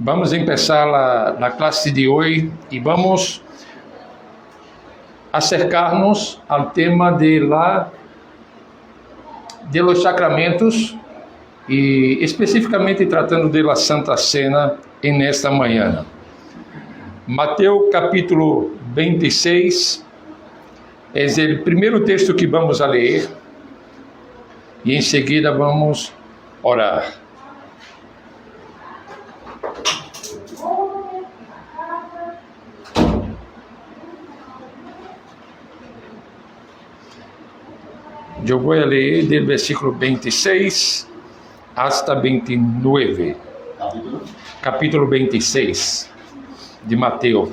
Vamos empezar la clase de hoy y vamos acercarnos al tema de los sacramentos y especificamente tratando de la Santa Cena en esta mañana. Mateo capítulo 26 es el primeiro texto que vamos a leer e em seguida vamos orar. Eu vou ler do versículo 26 hasta 29. Capítulo 26 de Mateus.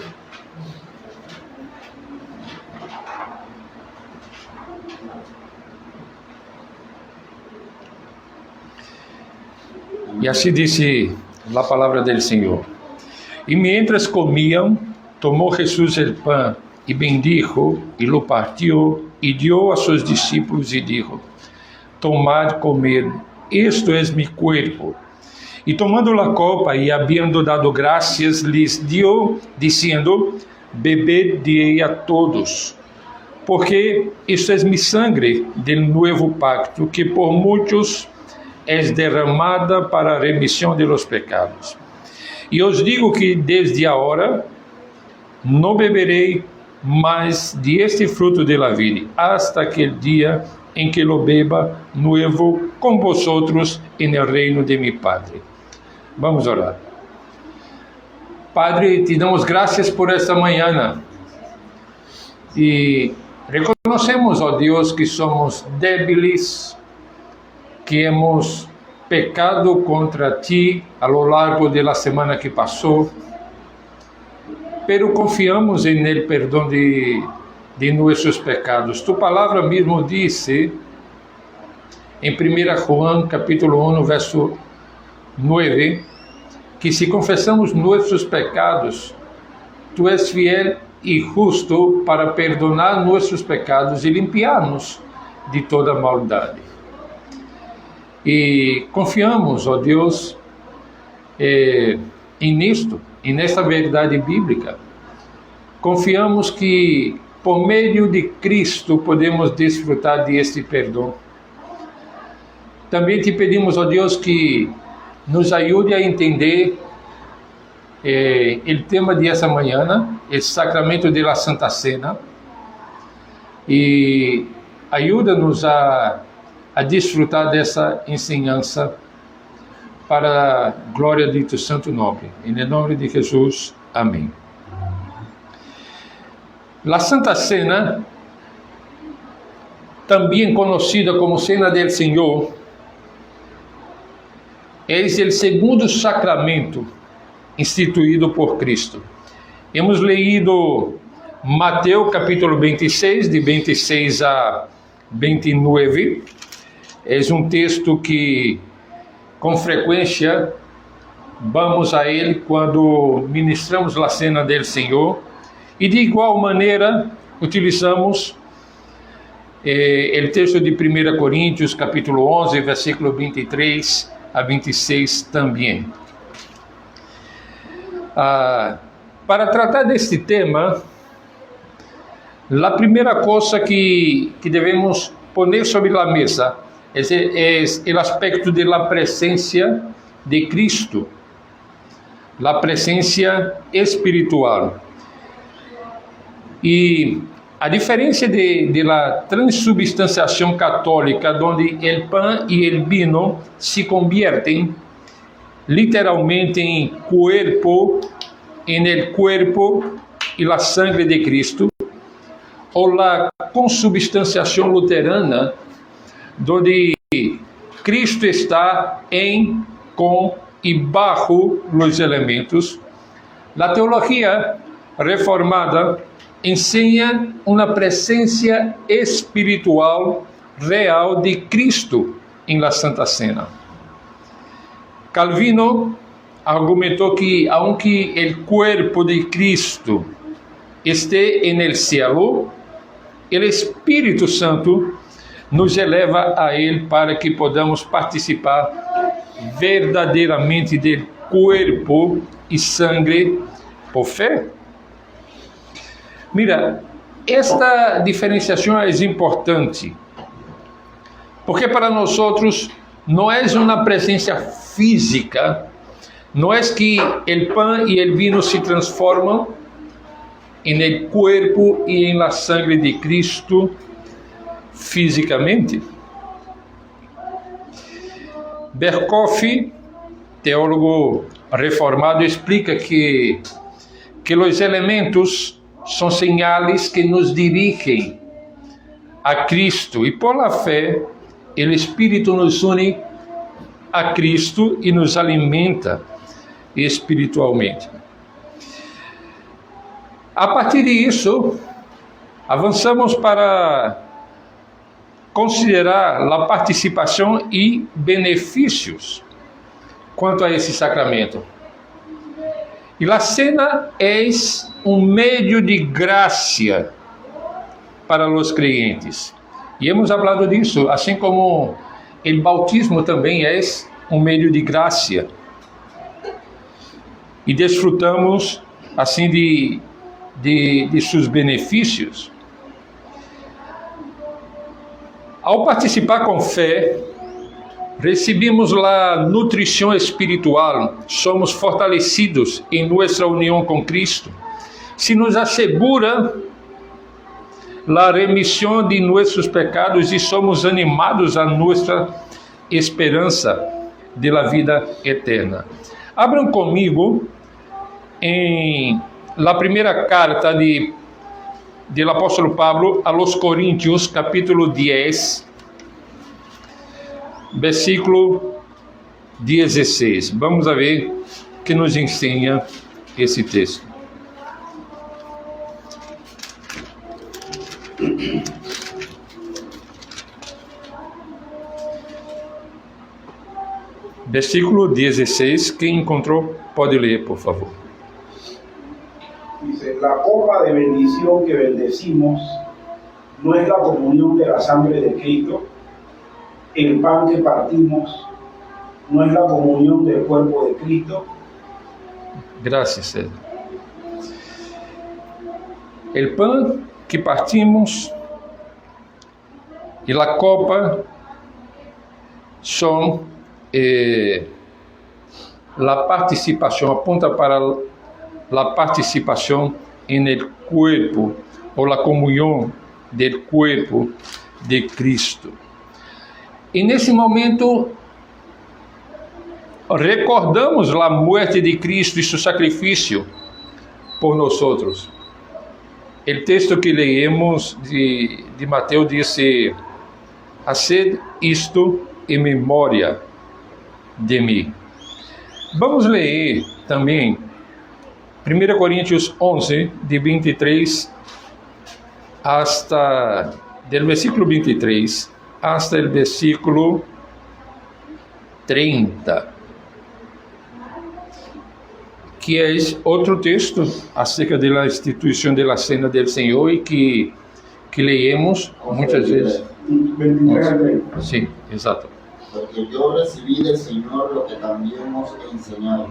E assim disse a palavra do Senhor. E mientras comiam, tomou Jesus o pão e bendijo, e lo partiu, e dio a seus discípulos, e dijo: Tomad, comed, esto es mi cuerpo. E tomando la copa, e habiendo dado gracias, lhes dio, diciendo: Bebed de ella todos, porque isto es mi sangre del nuevo pacto, que por muchos es derramada para a remissão de los pecados. E os digo que desde agora não beberei mais de este fruto de la vid, hasta aquele dia em que lo beba nuevo com vosotros en el reino de mi Padre. Vamos orar. Padre, te damos graças por esta manhã e reconhecemos, ó Deus, que somos débiles, que hemos pecado contra ti a lo largo de la semana que passou, pero confiamos en el perdón de nuestros pecados. Tu palavra mesmo disse em 1 João capítulo 1, verso 9, que se confessamos nossos pecados, tu és fiel e justo para perdonar nossos pecados e limpiar-nos de toda maldade. E confiamos, ó Deus, nesta verdade bíblica. Confiamos que por meio de Cristo podemos desfrutar deste perdão. Também te pedimos, ó Deus, que nos ajude a entender o tema de essa manhã, o sacramento da Santa Cena, e ajuda-nos a desfrutar dessa ensinança para a glória de tu santo nome. Em nome de Jesus, amém. A Santa Cena, também conhecida como Cena del Senhor, é o segundo sacramento instituído por Cristo. Hemos leído Mateus capítulo 26, de 26 a 29. É um texto que com frequência vamos a ele quando ministramos a Cena del Senhor, e de igual maneira utilizamos o texto de 1 Coríntios capítulo 11, versículo 23 a 26 também. Para tratar deste tema, a primeira coisa que devemos poner sobre a mesa é o aspecto de la presencia de Cristo, la presencia espiritual. E a diferença de la transubstanciação católica, onde o pão e o vinho se conviertem literalmente em cuerpo e la sangre de Cristo, ou la consubstanciação luterana, onde Cristo está em, com e bajo os elementos. A teologia reformada ensina uma presença espiritual real de Cristo em la Santa Cena. Calvino argumentou que, aunque o cuerpo de Cristo esté en el cielo, o Espírito Santo nos eleva a Ele para que podamos participar verdadeiramente do cuerpo y sangre por fe. Mira, esta diferenciação é importante, porque para nós não é uma presença física, não é que o pão e o vinho se transformam em el cuerpo e em la sangre de Cristo fisicamente. Berkhoff, teólogo reformado, explica que os elementos são señales que nos dirigem a Cristo e por la fé o Espírito nos une a Cristo e nos alimenta espiritualmente. A partir disso, avançamos para considerar a participação e benefícios quanto a esse sacramento. E a cena é um meio de graça para os crentes. E hemos falado disso, assim como o bautismo também é um meio de graça. E desfrutamos assim de seus benefícios. Ao participar com fé, recebemos a nutrição espiritual, somos fortalecidos em nossa união com Cristo, se nos assegura a remissão de nossos pecados e somos animados a nossa esperança de la vida eterna. Abram comigo em la primeira carta do apóstolo Pablo a los Coríntios, capítulo 10, versículo 16. Vamos a ver o que nos ensina esse texto. Versículo 16, quem encontrou pode ler, por favor. Dice, la copa de bendición que bendecimos no es la comunión de la sangre de Cristo, el pan que partimos no es la comunión del cuerpo de Cristo. Gracias, César. El pan que partimos e a copa são a participação, aponta para a participação em el cuerpo ou a comunhão del cuerpo de Cristo. E nesse momento recordamos a morte de Cristo e seu sacrifício por nós outros. O texto que leemos de Mateus disse: haced isto em memória de mim. Vamos ler também 1 Coríntios 11, de 23 hasta, del versículo 23 hasta el versículo 30, que é outro texto acerca da instituição da cena do Senhor e que leemos muitas vezes. Sim, exato. Porque yo recibí del Señor lo que también os he enseñado.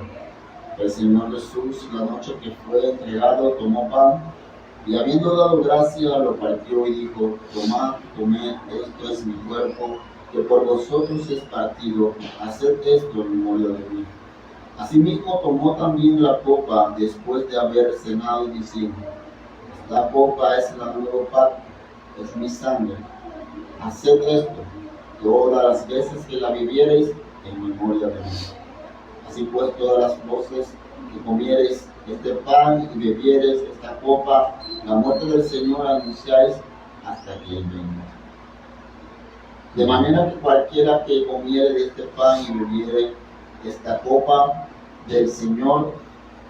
El Señor Jesús, la noche que fue entregado, tomó pan y habiendo dado gracia, lo partió y dijo: tomad, comed, esto es mi cuerpo, que por vosotros es partido, haced esto en memoria de mí. Asimismo tomó también la copa después de haber cenado, diciendo: esta copa es la nueva pacto, es mi sangre. Haced esto todas las veces que la bebiereis en memoria de mí. Así pues, todas las veces que comiereis este pan y bebiereis esta copa, la muerte del Señor anunciáis hasta que Él venga. De manera que cualquiera que comiere de este pan y bebiere esta copa del Señor,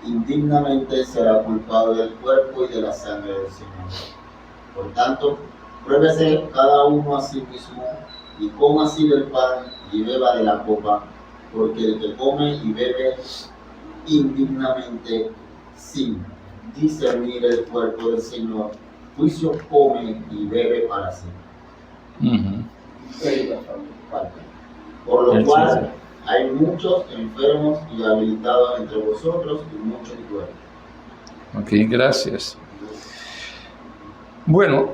indignamente será culpado del cuerpo y de la sangre del Señor. Por tanto, pruébese cada uno a sí mismo y coma así del pan y beba de la copa, porque el que come y bebe indignamente sin discernir el cuerpo del Señor, juicio come y bebe para sí. Por lo cual, hay muchos enfermos y habilitados entre vosotros y muchos duermen. Ok, gracias. Bueno,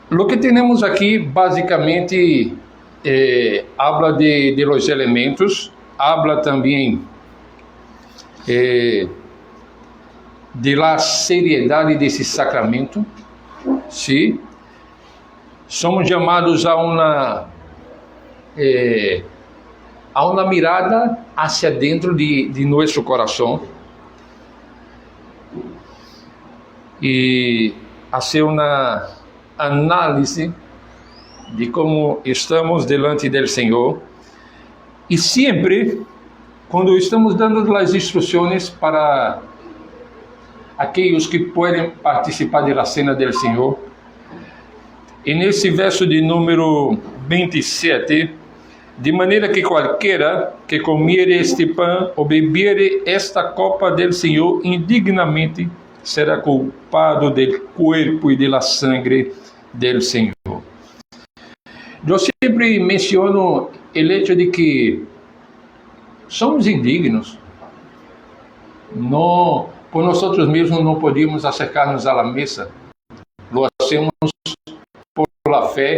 lo que tenemos aquí básicamente habla de los elementos, habla también de la seriedad desse sacramento, ¿sí? Somos llamados a uma mirada hacia dentro de nosso coração e fazer uma análise de como estamos delante do Senhor. E sempre, quando estamos dando as instruções para aqueles que podem participar da cena do Senhor, e nesse verso de número 27, de maneira que qualquer que comiere este pão ou bebiere esta copa del Senhor indignamente será culpado del cuerpo e de la sangre del Senhor. Eu sempre menciono o hecho de que somos indignos. Não, por nós mesmos não podemos acercar-nos à mesa. Lo hacemos por la fé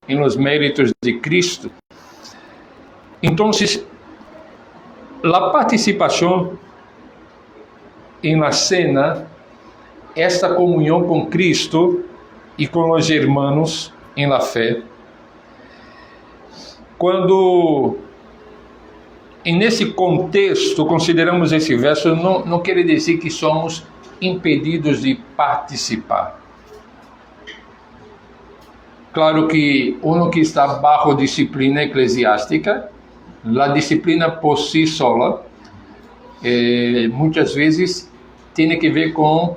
em los méritos de Cristo. Então, a participação em la cena, esta comunhão com Cristo e com os irmãos em la fé, quando nesse contexto consideramos esse verso, não quer dizer que somos impedidos de participar. Claro que uno que está bajo disciplina eclesiástica, a disciplina por si sola, muitas vezes tem que ver com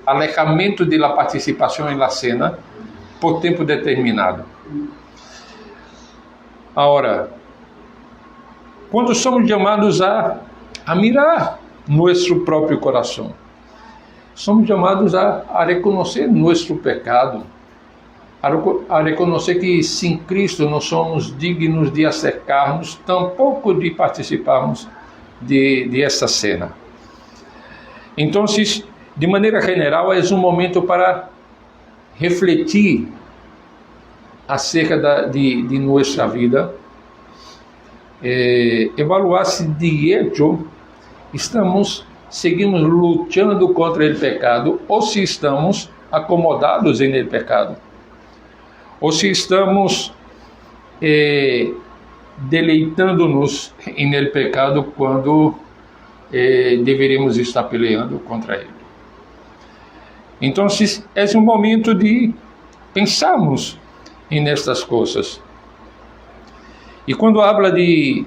alejamento da participação na cena por tempo determinado. Agora, quando somos chamados a mirar nosso próprio coração, somos chamados a reconhecer nosso pecado, a reconhecer que sem Cristo não somos dignos de acercar-nos, tampouco de participarmos de essa cena. Então, de maneira geral, é um momento para refletir acerca de nossa vida, evaluar se de hecho seguimos lutando contra o pecado ou se estamos acomodados em el pecado, ou se estamos deleitando-nos em el pecado quando deveríamos estar peleando contra ele. Então, é um momento de pensarmos nestas coisas. E quando habla de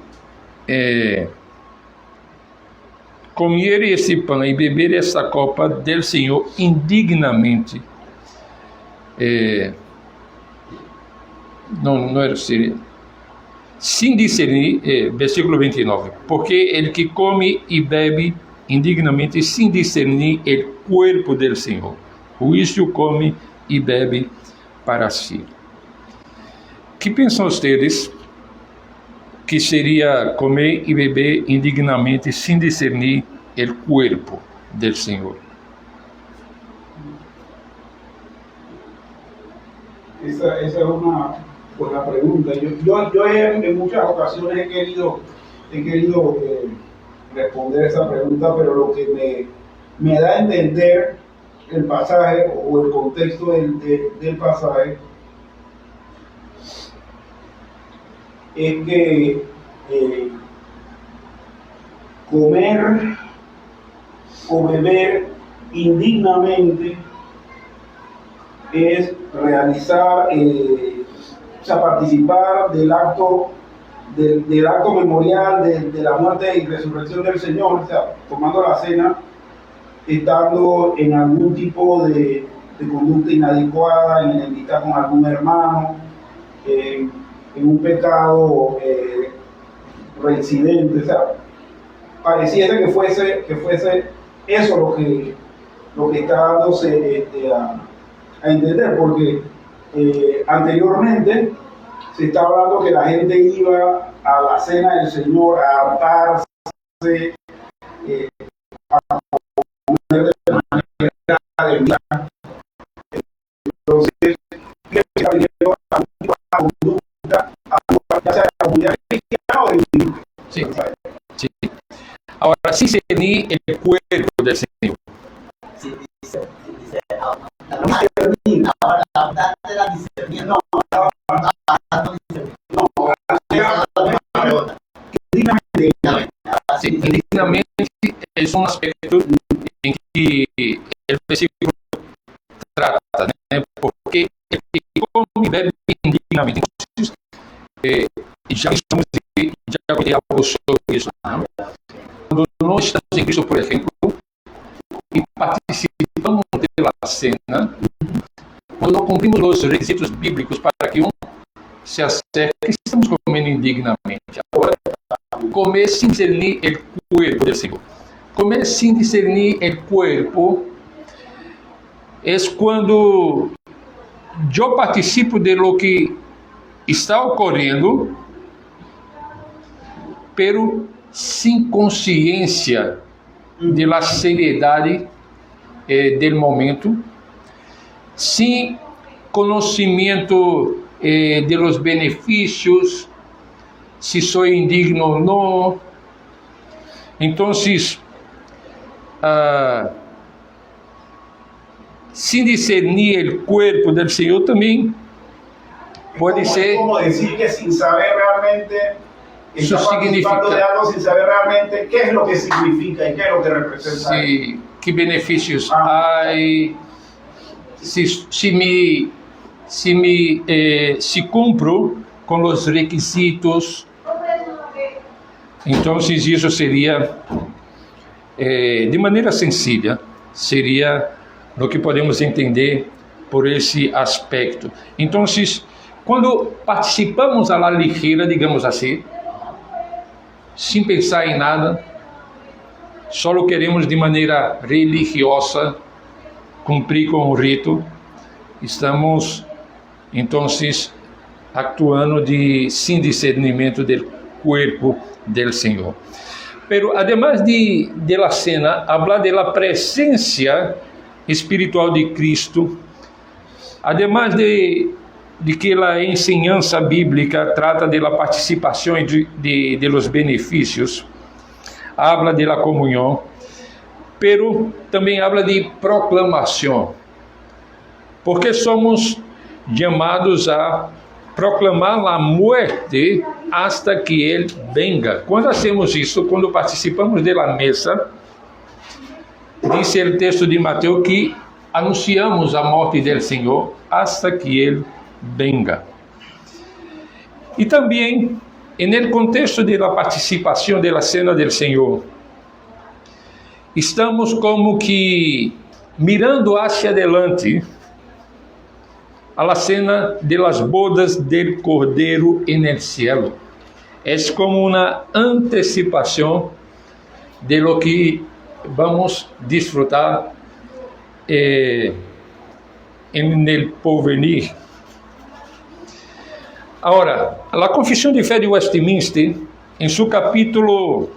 comer esse pão e beber essa copa del Senhor indignamente, não era sem discernir, versículo 29, porque ele que come e bebe indignamente sem discernir o corpo del Senhor, juízo come e bebe para si. Que pensam vocês que seria comer e beber indignamente sem discernir o corpo del Senhor? Esa es una buena pregunta. Yo en muchas ocasiones he querido responder esa pregunta, pero lo que me da a entender el pasaje o el contexto del pasaje es que comer o beber indignamente es realizar, o sea, participar del acto memorial de la muerte y resurrección del Señor, o sea, tomando la cena, estando en algún tipo de conducta inadecuada, en enemistad con algún hermano, en un pecado reincidente, o sea, pareciera que fuese eso lo que está dándose a entender, porque anteriormente Se está hablando que la gente iba a la cena del Señor a hartarse, a comer de manera adecuada. Entonces, ¿qué está diciendo la conducta ya sea de la comunidad cristiana o del mundo? Sí, sí. Ahora, sin discernir el cuerpo del Señor. Sí, dice, ahora la discerniendo. Sí, indignamente es un aspecto en que el versículo trata, ¿no? Porque el que come bebe indignamente. Entonces, ya hablamos sobre eso, ¿no? Cuando no estamos en Cristo, por ejemplo, y participamos de la cena, cuando no cumplimos los requisitos bíblicos para que uno se acerque, estamos comendo indignamente. Agora, comer sin discernir el cuerpo del Señor. Comer sin discernir el cuerpo es cuando yo participo de lo que está ocurriendo, pero sin consciência de la seriedade del momento, sem conhecimento de los benefícios, se sou indigno ou não. Então, sem discernir o corpo do Senhor também pode ser. Como dizer que sem saber realmente Isso está participando de algo sin saber realmente qué es lo que significa y qué es lo que representa. Sí, qué beneficios hay, si cumplo con los requisitos. Entonces eso sería, de manera sencilla, sería lo que podemos entender por esse aspecto. Entonces, quando participamos a la ligeira, digamos assim, sem pensar em nada, só queremos de maneira religiosa cumprir com o rito, estamos, então, actuando sem discernimento do corpo do Senhor. Pero, además de la cena, hablar de la presencia espiritual de Cristo, además de que a enseñanza bíblica trata de la participação de los benefícios, habla de la comunhão, pero também habla de proclamação, porque somos chamados a proclamar a muerte hasta que Ele venga. Quando hacemos isso, quando participamos da mesa, diz o texto de Mateus que anunciamos a morte do Senhor hasta que Ele venga. E também, no contexto da participação da cena do Senhor, estamos como que mirando hacia adelante a la cena de las bodas del Cordeiro en el cielo. Es como una anticipación de lo que vamos a disfrutar en el porvenir. Ahora, la Confissão de Fé de Westminster, en su capítulo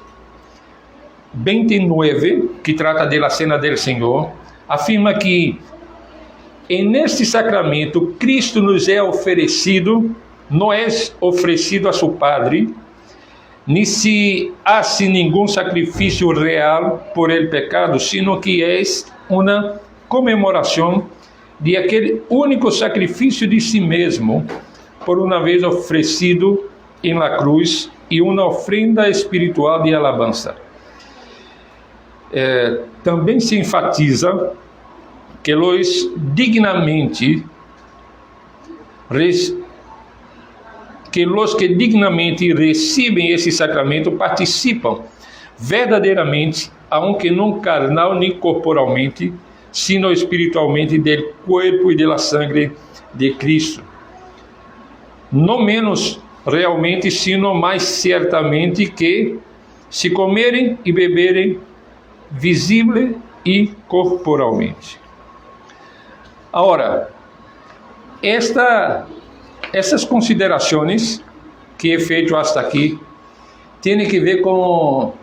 29, que trata de la cena del Senhor, afirma que neste sacramento Cristo nos é oferecido, não é oferecido a seu Padre, nem se hace nenhum sacrifício real por el pecado, sino que é uma comemoração de aquele único sacrifício de si mesmo, por uma vez oferecido em la cruz, e uma ofrenda espiritual de alabança. Também se enfatiza que los que dignamente recebem esse sacramento participam verdadeiramente, aunque não carnal nem corporalmente, sino espiritualmente, do corpo e da sangre de Cristo. Não menos realmente, sino mais certamente que, se comerem e beberem, visível e corporalmente. Agora, esta essas considerações que he feito hasta aqui têm que ver com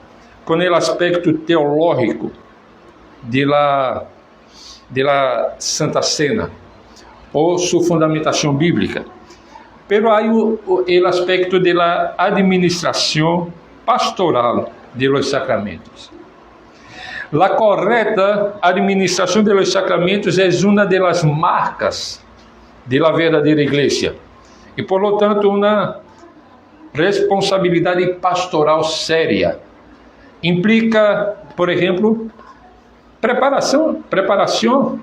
o aspecto teológico de la Santa Cena ou sua fundamentação bíblica. Pero hay el aspecto de la administración pastoral de los sacramentos. La correcta administración de los sacramentos es una de las marcas de la verdadera iglesia y por lo tanto una responsabilidad pastoral seria. Implica, por ejemplo, preparación.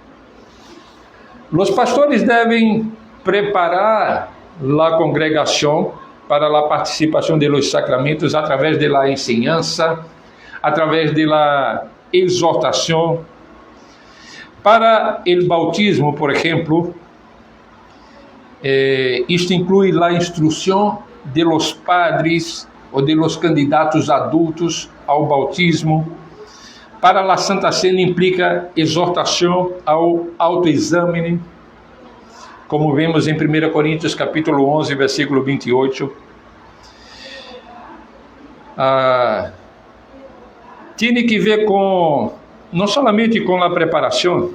Los pastores deben preparar la congregación para la participación de los sacramentos a través de la enseñanza, a través de la exhortación. Para el bautismo, por ejemplo, esto incluye la instrucción de los padres o de los candidatos adultos ao bautismo. Para la Santa Cena implica exortação ao autoexame, como vemos em 1 Coríntios capítulo 11, versículo 28. Tem que ver com, não somente com a preparação,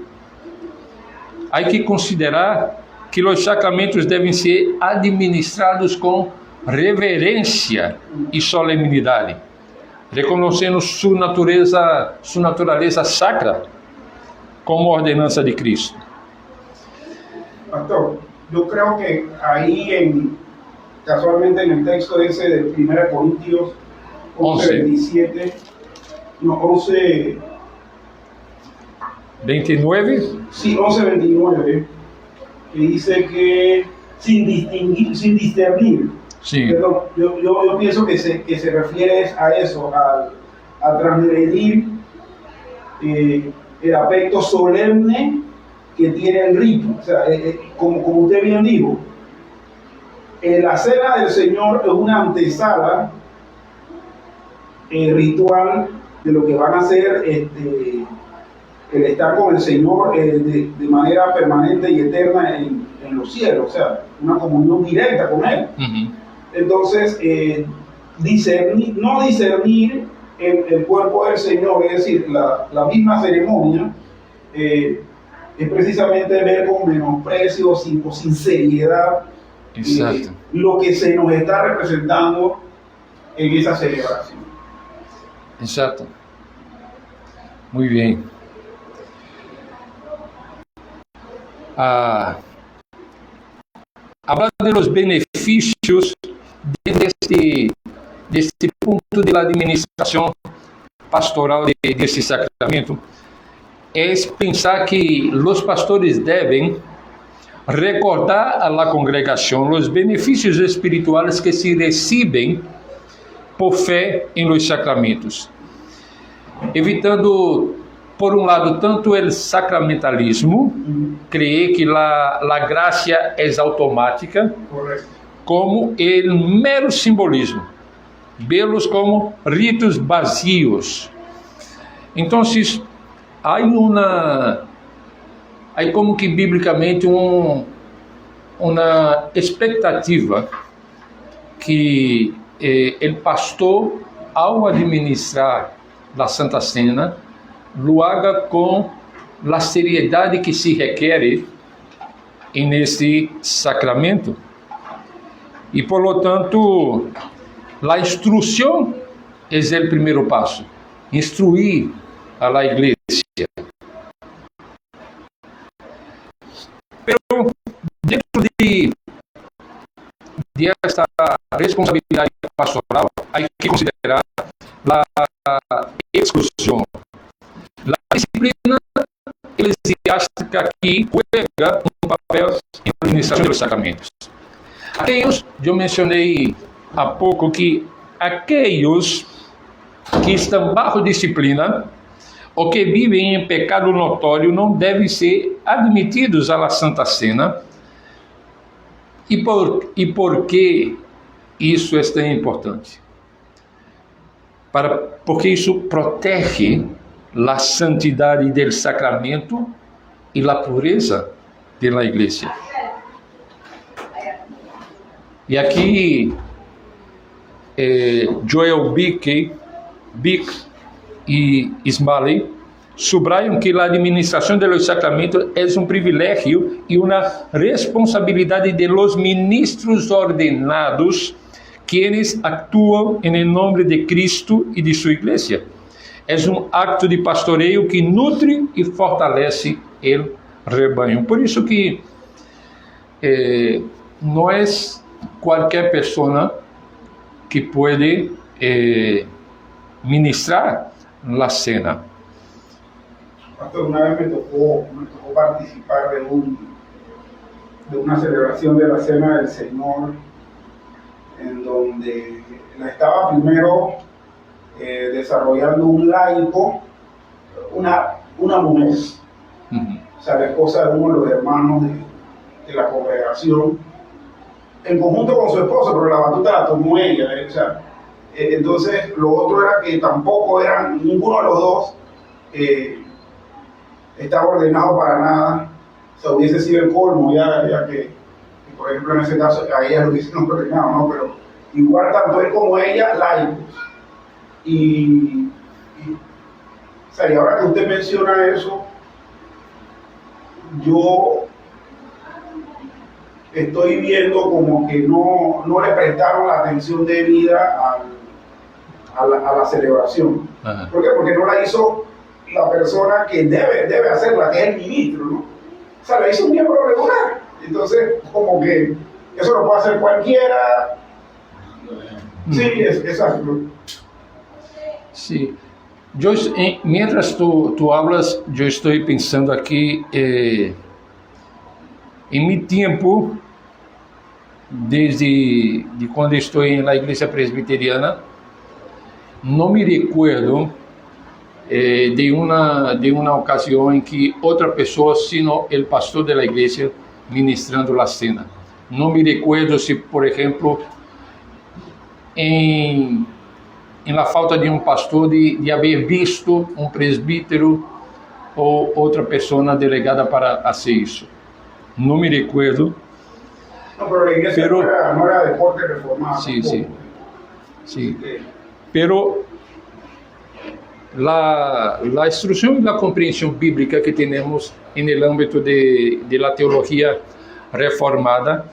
há que considerar que os sacramentos devem ser administrados com reverência e solenidade, reconhecendo sua natureza sacra como ordenança de Cristo. Pastor, yo creo que ahí casualmente en el texto ese de 1 Corintios 11:27, no, 11... 29. Sí, 11:29, que dice que sin discernir. Sí. Pero yo pienso que se refiere a eso, a transgredir el aspecto solemne que tiene el rito. O sea, como usted bien dijo, la cena del Señor es una antesala ritual de lo que van a hacer el estar con el Señor de manera permanente y eterna en los cielos, o sea, una comunión directa con Él. Uh-huh. Entonces, no discernir el cuerpo del Señor, es decir, la misma ceremonia, es precisamente ver con menosprecio, sin seriedad, lo que se nos está representando en esa celebración. Exacto. Muy bien. Hablar de los beneficios de este punto de la administración pastoral de este sacramento es pensar que los pastores deben recordar a la congregación los beneficios espirituales que se reciben por fe en los sacramentos, evitando, por un lado, tanto el sacramentalismo, creer que la gracia es automática, Correcto. como el mero simbolismo, verlos como ritos vacíos. Entonces, hay como que bíblicamente una expectativa que el pastor, ao administrar la Santa Cena, lo haga com a seriedade que se requer nesse sacramento. E, por lo tanto, a instrução é o primeiro passo. Instruir a la igreja. Pero, dentro de esta responsabilidade pastoral, há que considerar a exclusão. A disciplina eclesiástica que juega um papel na administração dos sacramentos. Eu mencionei há pouco que aqueles que estão bajo disciplina ou que vivem em pecado notório não devem ser admitidos à Santa Cena. E por que isso é tão importante? Porque isso protege a santidade do sacramento e a pureza da igreja. E aqui Joel Bick e Ismael subrayan que a administração de los sacramentos é um privilégio e uma responsabilidade de los ministros ordenados, quienes actuam em nome de Cristo e de sua igreja. É um acto de pastoreio que nutre e fortalece o rebanho. Por isso que não é qualquer pessoa que pode ministrar la cena. Pastor, una vez me tocó participar de una celebración de la Cena del Señor, en donde la estaba primero desarrollando un laico, una mujer, o sea, la esposa de uno de los hermanos de la congregación, en conjunto con su esposo, pero la batuta la tomó ella, o sea, entonces lo otro era que tampoco eran, ninguno de los dos estaba ordenado para nada. O sea, hubiese sido el colmo ya que por ejemplo en ese caso a ella lo hubiesen ordenado, ¿no? Pero igual tanto él como ella laicos. Y ahora que usted menciona eso, yo estoy viendo como que no le prestaron la atención debida a la celebración. Ajá. ¿Por qué? Porque no la hizo la persona que debe hacerla, que es el ministro, ¿no? O sea, la hizo un miembro regular. Entonces, como que eso lo puede hacer cualquiera. Sí, exacto. Sí. Mientras tú hablas, yo estoy pensando aquí en mi tiempo, desde cuando estoy en la iglesia presbiteriana, no me recuerdo de una ocasión en que otra persona, sino el pastor de la iglesia, ministrando la cena. No me recuerdo si, por ejemplo, en la falta de un pastor, de haber visto un presbítero o otra persona delegada para hacer eso. No me recuerdo. No, pero la iglesia no era de corte reformado. Sí, sí. Sí. Pero la instrucción y la comprensión bíblica que tenemos en el ámbito de la teología reformada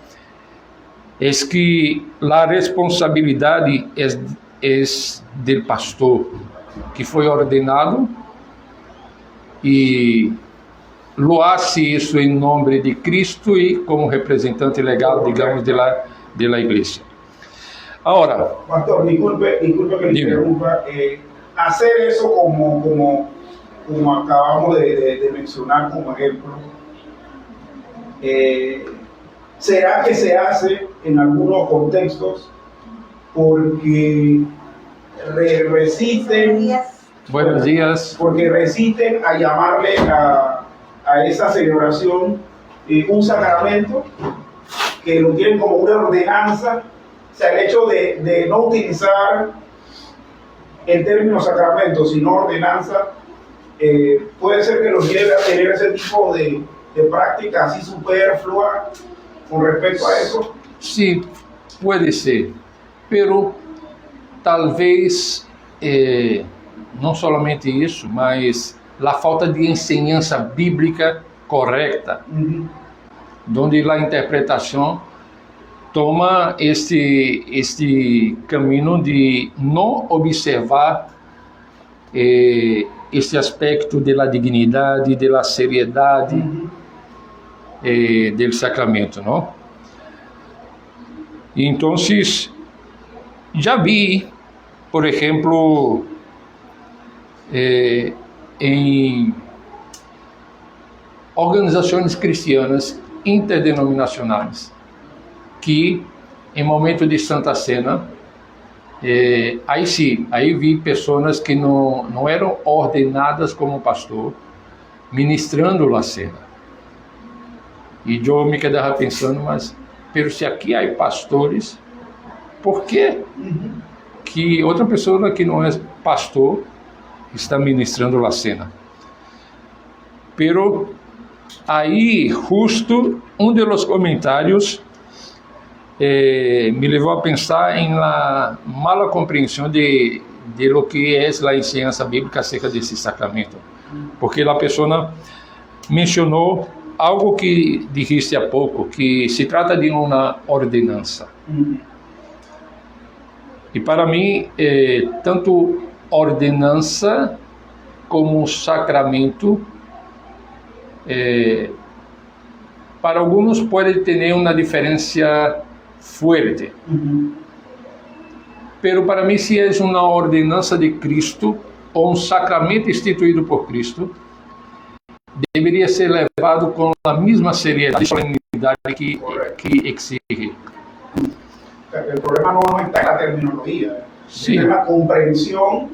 es que la responsabilidad es del pastor que fue ordenado y lo hace eso en nombre de Cristo y como representante legal, digamos, de la iglesia. Ahora, pastor, disculpe que le interrumpa. Hacer eso como acabamos de mencionar como ejemplo, ¿será que se hace en algunos contextos porque resisten? Buenos días. Porque resisten a llamarle a esa celebración un sacramento, que lo tienen como una ordenanza? O sea, el hecho de no utilizar el término sacramento, sino ordenanza, puede ser que los lleve a tener ese tipo de práctica así superflua con respecto a eso. Sí, puede ser, pero tal vez não somente isso, mas a falta de enseñanza bíblica correta, onde a interpretação toma este caminho de não observar este aspecto da dignidade, da seriedade do sacramento, não? Então, já vi, por exemplo, em organizações cristianas interdenominacionais, que em momento de Santa Cena, aí vi pessoas que não eram ordenadas como pastor, ministrando a cena. E eu me quedava pensando, mas se aqui há pastores, por que outra pessoa que não é pastor está ministrando a cena? Pero aí, justo um dos comentários me levou a pensar em la mala compreensão de lo que é a enseñanza bíblica acerca desse sacramento, porque a pessoa mencionou algo que dijiste há pouco, que se trata de uma ordenança. E para mim, tanto ordenança como sacramento, para alguns pode ter uma diferença fuerte. Pero para mim, se é uma ordenança de Cristo ou um sacramento instituído por Cristo, deveria ser levado com a mesma seriedade e solenidade que exige. El problema no está en la terminología, Sí. es en la comprensión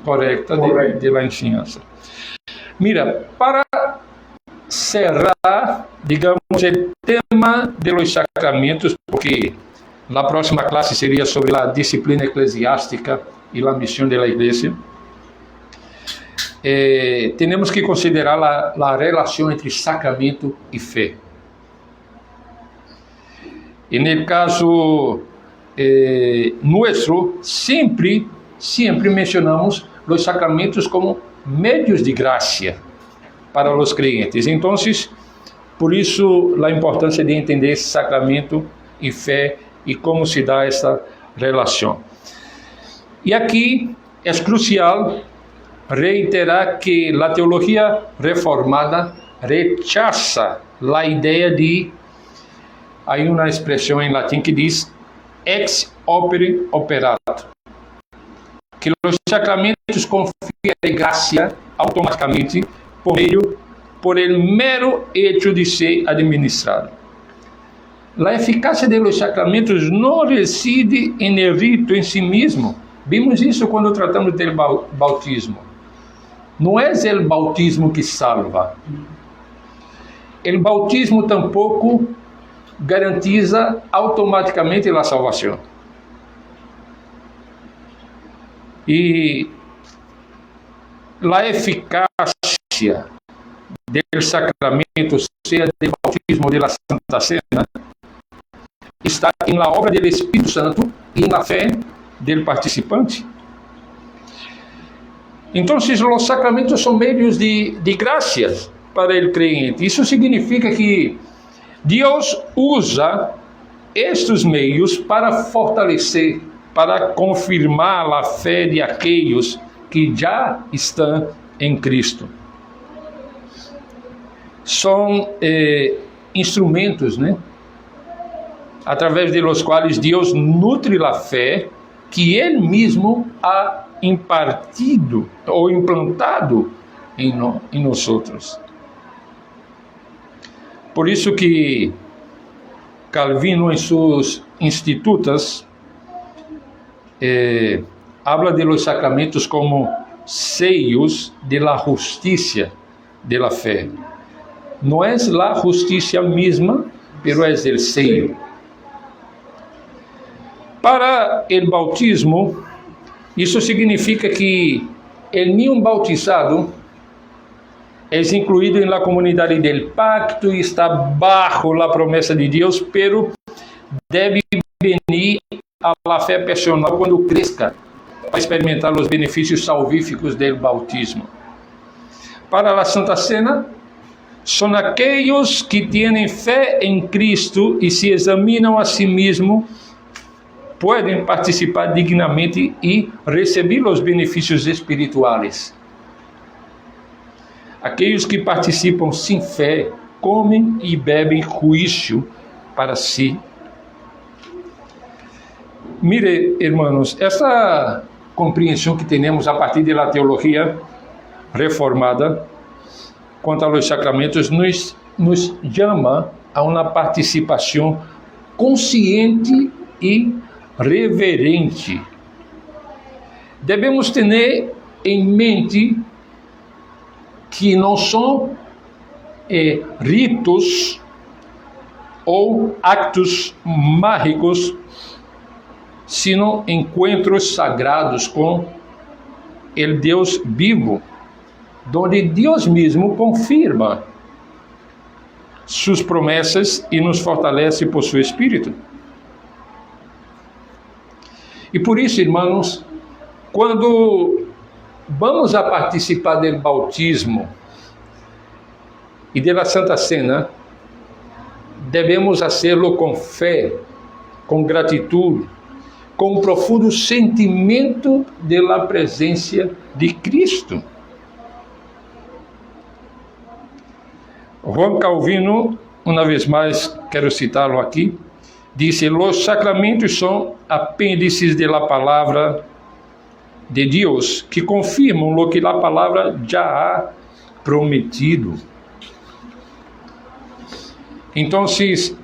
Correcta Correcto. de la enseñanza. Mira, para cerrar, digamos, el tema de los sacramentos, porque la próxima clase sería sobre la disciplina eclesiástica y la misión de la iglesia, tenemos que considerar la relación entre sacramento y fe. En el caso nuestro, siempre mencionamos los sacramentos como medios de gracia para los creyentes. Entonces, por isso, a importância de entender esse sacramento e fé e como se dá essa relação. E aqui é crucial reiterar que a teologia reformada rechaça a ideia de... Há uma expressão em latim que diz ex opere operato, que os sacramentos conferem graça automaticamente por el mero hecho de ser administrado. A eficácia de los sacramentos não reside en el rito em si mesmo. Vimos isso quando tratamos do bautismo. Não é o bautismo que salva. O bautismo tampouco garantiza automaticamente a salvação. E a eficácia do sacramento, seja do bautismo ou da Santa Cena, está na obra do Espírito Santo e na fé do participante. Então, os sacramentos são meios de graças para o crente. Isso significa que Deus usa estes meios para fortalecer, para confirmar a fé de aqueles que já estão em Cristo. São instrumentos, né? Através de los quais Deus nutre a fé que Ele mesmo ha impartido ou implantado em nós outros. Por isso que Calvino, em suas Institutas, habla de los sacramentos como seios de la justicia de la fe. Não é a justiça mesma, pero é o seio. Para o bautismo, isso significa que o niño bautizado é incluído na comunidade del pacto e está bajo a promessa de Deus, pero deve venir a la fé personal quando cresça, para experimentar os benefícios salvíficos do bautismo. Para a Santa Cena, são aqueles que têm fé em Cristo e se examinam a si mesmos, podem participar dignamente e receber os benefícios espirituais. Aqueles que participam sem fé comem e bebem juízo para si. Mire, hermanos, essa compreensão que temos a partir da teologia reformada quanto aos sacramentos nos chama a uma participação consciente e reverente. Devemos ter em mente que não são ritos ou actos mágicos, sino encontros sagrados com o Deus vivo, onde Deus mesmo confirma suas promessas e nos fortalece por seu Espírito. E por isso, irmãos, quando vamos a participar do bautismo e da Santa Cena, devemos fazê-lo com fé, com gratidão, com um profundo sentimento da presença de Cristo. Juan Calvino, uma vez mais, quero citá-lo aqui, disse: os sacramentos são apêndices da palavra de Deus, que confirmam o que a palavra já ha prometido. Então,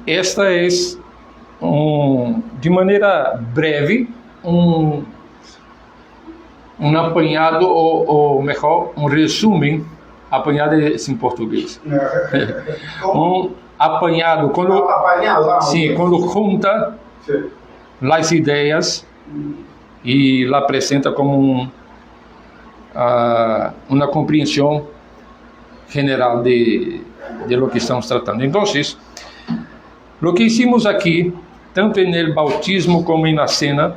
esta é, de maneira breve, um apanhado, ou melhor, um resumo, apanhado em português. Apanhado, quando junta as ideias e la apresenta como uma compreensão general de lo que estamos tratando. Então, o que hicimos aqui, tanto no bautismo como na cena,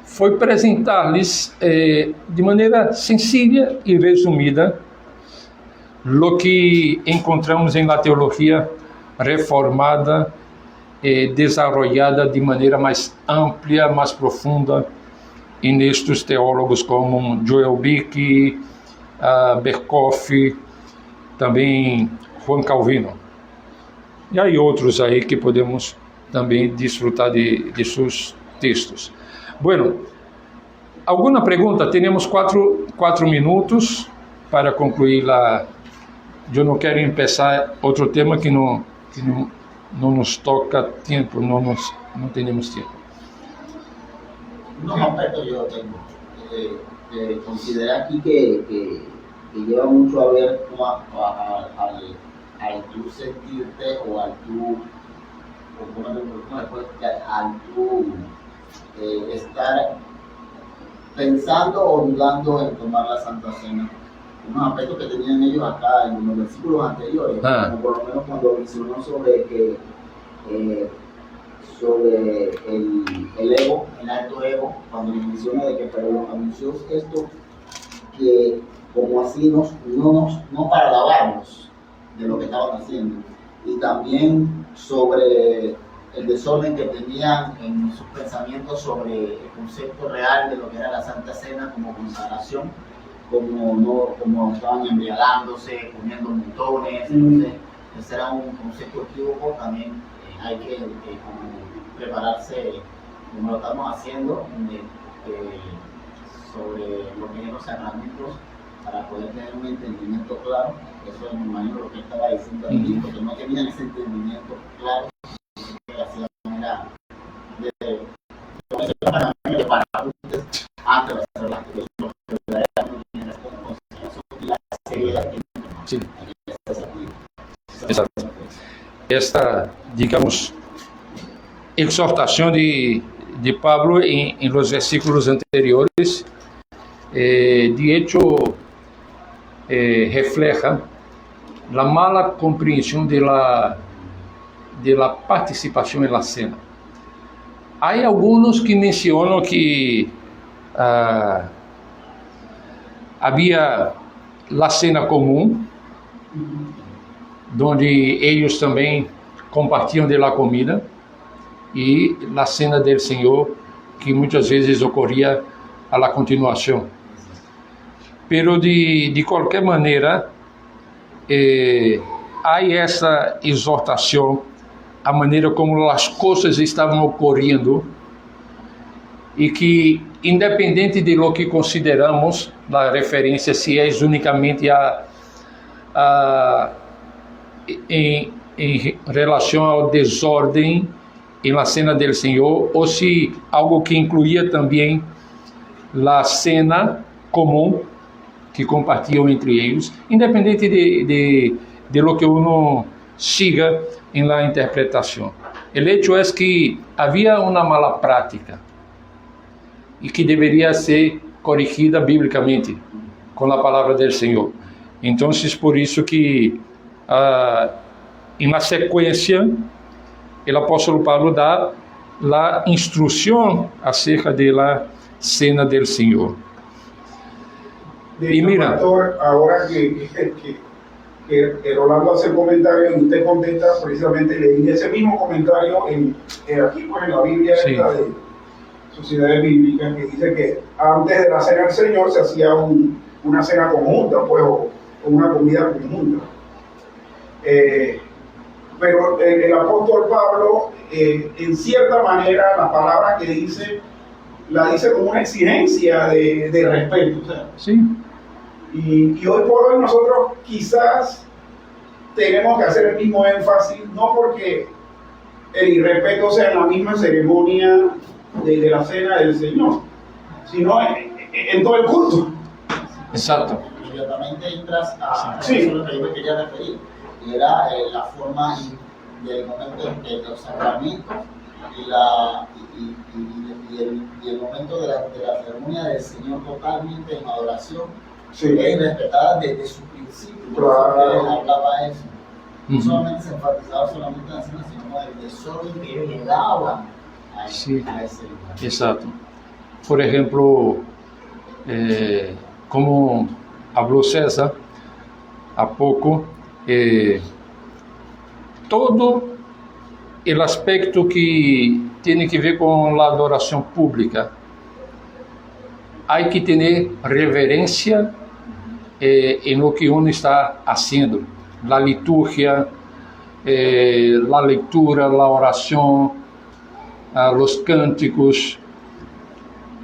foi apresentar-lhes de maneira sencilla e resumida o que encontramos na teologia reformada e desenvolvida de maneira mais ampla, mais profunda, em estes teólogos como Joel Bick, Berkhoff, também Juan Calvino. E aí outros aí que podemos também desfrutar de seus textos. Bueno, alguma pergunta? Temos quatro minutos para concluir a... Eu não quero começar outro tema que não nos toca tempo, não temos tempo. Un aspecto yo tengo. Consideré aquí que lleva mucho a ver al tú sentirte o al tú estar pensando o dudando en tomar la Santa Cena. Unos aspectos que tenían ellos acá en los versículos anteriores, como por lo menos cuando mencionó sobre el ego, el alto ego, cuando les menciona de que pero los anunció esto, que como así no para alabarnos de lo que estaban haciendo, y también sobre el desorden que tenían en sus pensamientos sobre el concepto real de lo que era la Santa Cena como consagración, como estaban embriagándose, comiendo montones. Entonces ese era un concepto equívoco. También hay que prepararse, como lo estamos haciendo, sobre lo que es los sacramentos, para poder tener un entendimiento claro. Eso me imagino lo que estaba diciendo aquí, porque no tenían ese entendimiento claro, que hacía la manera de para antes de hacer las cosas. Sim. Exato. Esta, digamos, exortação de Pablo em los versículos anteriores, de hecho, refleja a mala compreensão de la participação em la cena. Há alguns que mencionam que havia la cena comum, onde eles também compartilham de la comida, e la cena del Senhor, que muitas vezes ocorria a la continuação. Pero de qualquer maneira, há essa exortação, a maneira como as coisas estavam ocorrendo, e que, independente de lo que consideramos, a referência se é unicamente em relação ao desordem em la cena del Senhor, ou se algo que incluía também a cena comum que compartilham entre eles, independente de lo que uno siga em la interpretação. O hecho é que havia uma mala prática e que deveria ser corrigida biblicamente com a palavra do Senhor. Então, por isso que em uma sequência, o apóstolo Paulo dá la instrucción acerca de la cena del Señor. De Y hecho, mira. pastor, ahora que Rolando hace el comentario y usted contesta, precisamente leí ese mismo comentario aquí pues, en la Biblia Sí. esta de Sociedades Bíblicas, que dice que antes de la cena del Señor se hacía una cena conjunta, pues, o una comida conjunta. Pero el apóstol Pablo, en cierta manera, la palabra que dice, la dice como una exigencia de respeto. O sea, Sí, y hoy por hoy nosotros quizás tenemos que hacer el mismo énfasis, no porque el irrespeto sea en la misma ceremonia de la cena del Señor, sino en todo el culto. exacto. Inmediatamente entras a Sí. eso es lo que yo me quería referir, que era la forma del momento en que los sacramentos y el momento de la ceremonia del Señor totalmente en adoración, Sí. es respetada desde su principio. Claro. Por eso él hablaba eso. No Ujú. solamente se enfatizaba solamente en la cena, sino el desorden que ellos le daban a Sí. ese lugar. Exacto. Por ejemplo, como habló César há pouco, todo o aspecto que tem que ver com a adoração pública, há que ter reverência em lo que uno está fazendo, a liturgia, a leitura, a oração, os cânticos,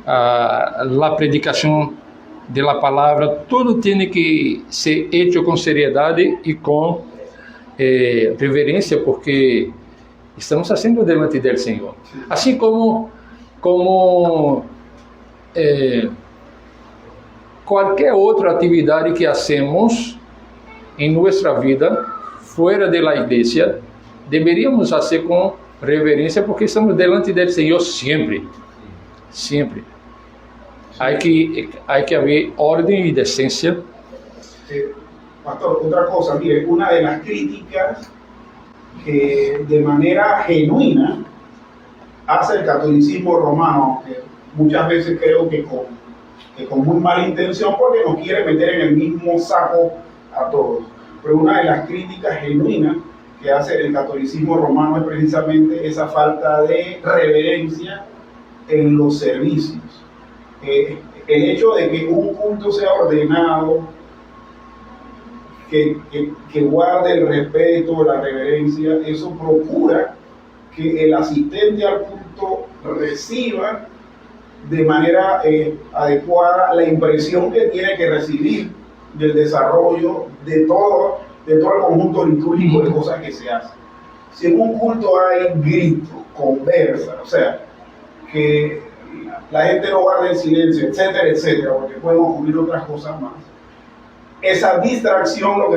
a predicação de la palavra, tudo tem que ser hecho com seriedade e com reverência, porque estamos fazendo delante del Senhor. Assim como qualquer outra atividade que hacemos em nossa vida, fora de la igreja, deveríamos fazer com reverência, porque estamos delante del Senhor sempre. Sempre. Hay que haber orden y decencia. Pastor, otra cosa, mire, una de las críticas que de manera genuina hace el catolicismo romano, que muchas veces creo que con muy mala intención, porque nos quiere meter en el mismo saco a todos. Pero una de las críticas genuinas que hace el catolicismo romano es precisamente esa falta de reverencia en los servicios. El hecho de que un culto sea ordenado, que guarde el respeto, la reverencia, eso procura que el asistente al culto reciba de manera adecuada la impresión que tiene que recibir del desarrollo de todo el conjunto litúrgico de cosas que se hacen. Si en un culto hay grito, conversa, o sea, que la gente no guarda el silencio, etcétera, etcétera, porque pueden ocurrir otras cosas más. Esa distracción lo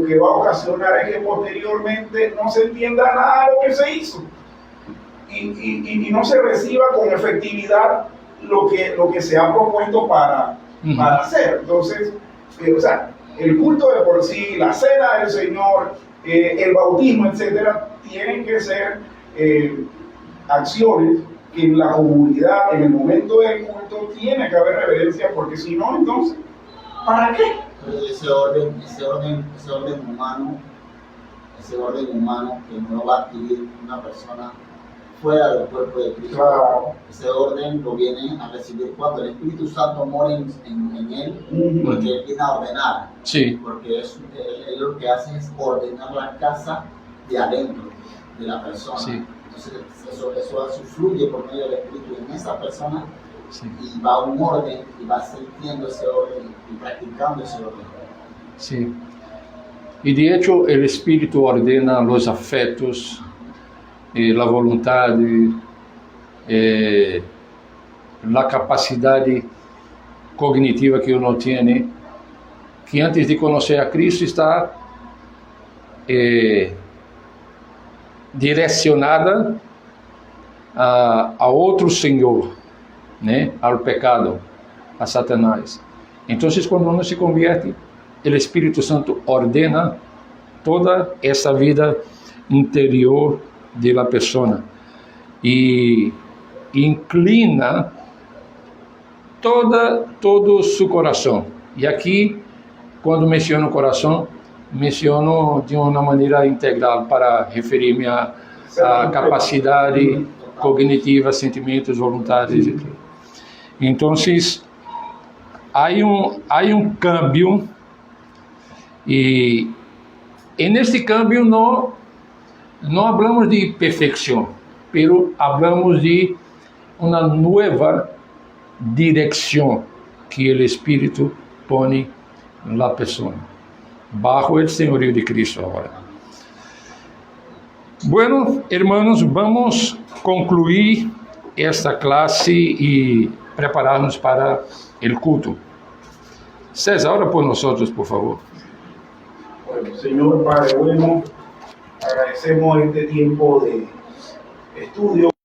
que va a ocasionar es que posteriormente no se entienda nada de lo que se hizo y no se reciba con efectividad lo que se ha propuesto para hacer. Entonces, o sea, el culto de por sí, la cena del Señor, el bautismo, etcétera, tienen que ser acciones que en la comunidad, en el momento del culto, tiene que haber reverencia, porque si no, entonces, ¿para qué? Ese orden humano que no va a adquirir una persona fuera del cuerpo de Cristo. Claro. Ese orden lo viene a recibir cuando el Espíritu Santo mora en él, porque él viene a ordenar. Sí. Porque él lo que hace es ordenar la casa de adentro de la persona. Sí. Entonces eso fluye por medio del Espíritu en esa persona. Sí. Y va a un orden y va sintiendo ese orden y practicando ese orden. Sí. Y de hecho el Espíritu ordena los afectos, la voluntad, la capacidad cognitiva que uno tiene, que antes de conocer a Cristo está direccionada a outro Senhor, né? Ao pecado, a Satanás. Então, quando uno se convierte, o Espírito Santo ordena toda essa vida interior de la persona. e inclina todo su coração. E aqui, quando menciono coração, menciono de uma maneira integral para referir-me à capacidade cognitiva, sentimentos, vontades e tudo. Então, há um cambio e neste cambio não hablamos de perfeição, pero hablamos de uma nova direção que o Espírito põe na pessoa, bajo o senhorio de Cristo agora. Bueno, hermanos, vamos concluir esta clase e preparar-nos para o culto. César, ora por nós, por favor. Bueno, Señor Padre bueno, agradecemos este tiempo de estudio.